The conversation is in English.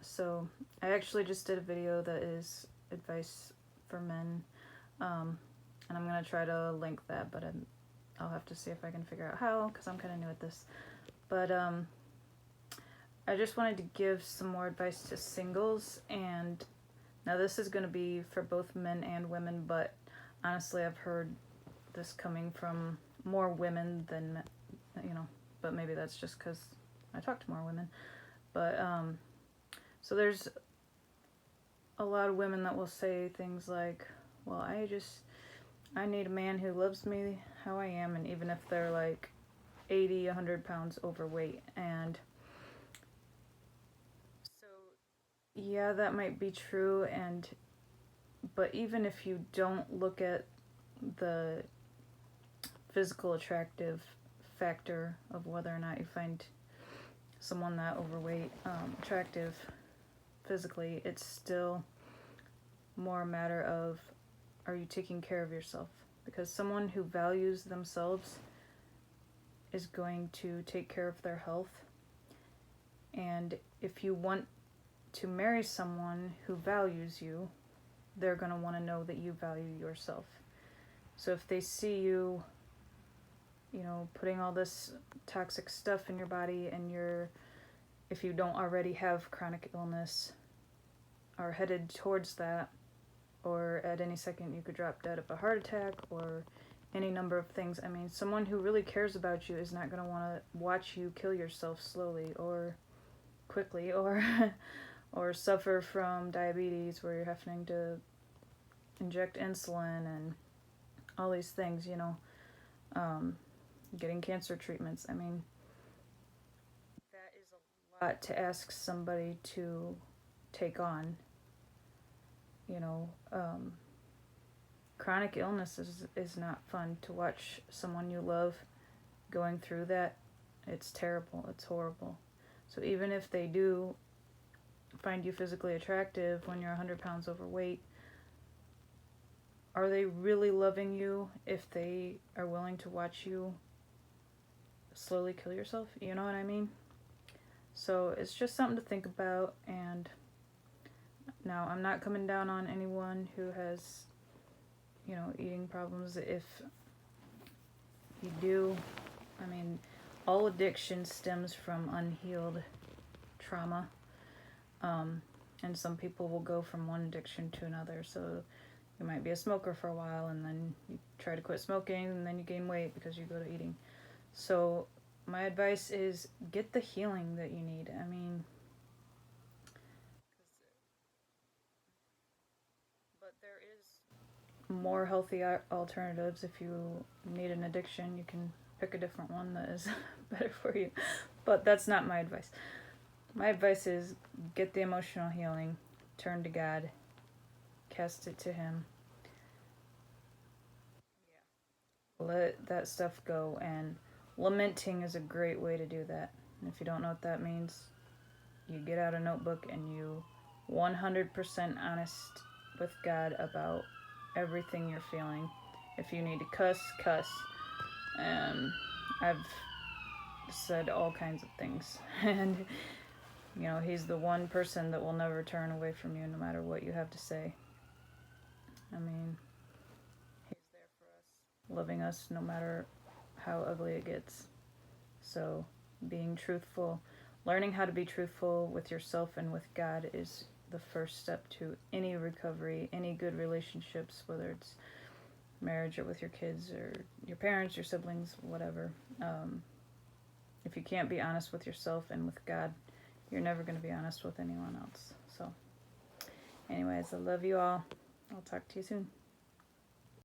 So I actually just did a video that is advice for men, and I'm gonna try to link that, but I'll have to see if I can figure out how, because I'm kind of new at this. But I just wanted to give some more advice to singles, and now this is going to be for both men and women, but honestly I've heard this coming from more women than men, but maybe that's just because I talk to more women. But so there's a lot of women that will say things like, well, I need a man who loves me how I am, and even if they're like 80, 100 pounds overweight. And so yeah, that might be true, but even if you don't look at the physical attractive factor of whether or not you find someone that overweight attractive physically, it's still more a matter of, are you taking care of yourself? Because someone who values themselves is going to take care of their health. And if you want to marry someone who values you, they're going to want to know that you value yourself. So if they see you, putting all this toxic stuff in your body, and if you don't already have chronic illness, are headed towards that, or at any second you could drop dead of a heart attack, or any number of things. I mean, someone who really cares about you is not going to want to watch you kill yourself slowly or quickly, or or suffer from diabetes where you're having to inject insulin and all these things, getting cancer treatments. I mean, that is a lot to ask somebody to take on. Chronic illness is not fun. To watch someone you love going through that, it's terrible, it's horrible. So even if they do find you physically attractive when you're 100 pounds overweight, are they really loving you if they are willing to watch you slowly kill yourself? You know what I mean? So it's just something to think about. And now, I'm not coming down on anyone who has, eating problems. If you do, I mean, all addiction stems from unhealed trauma. And some people will go from one addiction to another. So you might be a smoker for a while, and then you try to quit smoking, and then you gain weight because you go to eating. So my advice is, get the healing that you need. I mean, but there is more healthy alternatives. If you need an addiction, you can pick a different one that is better for you. But that's not my advice. My advice is, get the emotional healing, turn to God, cast it to Him, let that stuff go. And lamenting is a great way to do that. And if you don't know what that means, you get out a notebook and you 100% honest with God about everything you're feeling. If you need to cuss, cuss. I've said all kinds of things. And He's the one person that will never turn away from you no matter what you have to say. I mean, He's there for us, loving us no matter how ugly it gets. So being truthful, learning how to be truthful with yourself and with God is the first step to any recovery, any good relationships, whether it's marriage or with your kids or your parents, your siblings, whatever. If you can't be honest with yourself and with God, you're never going to be honest with anyone else. So anyways, I love you all. I'll talk to you soon.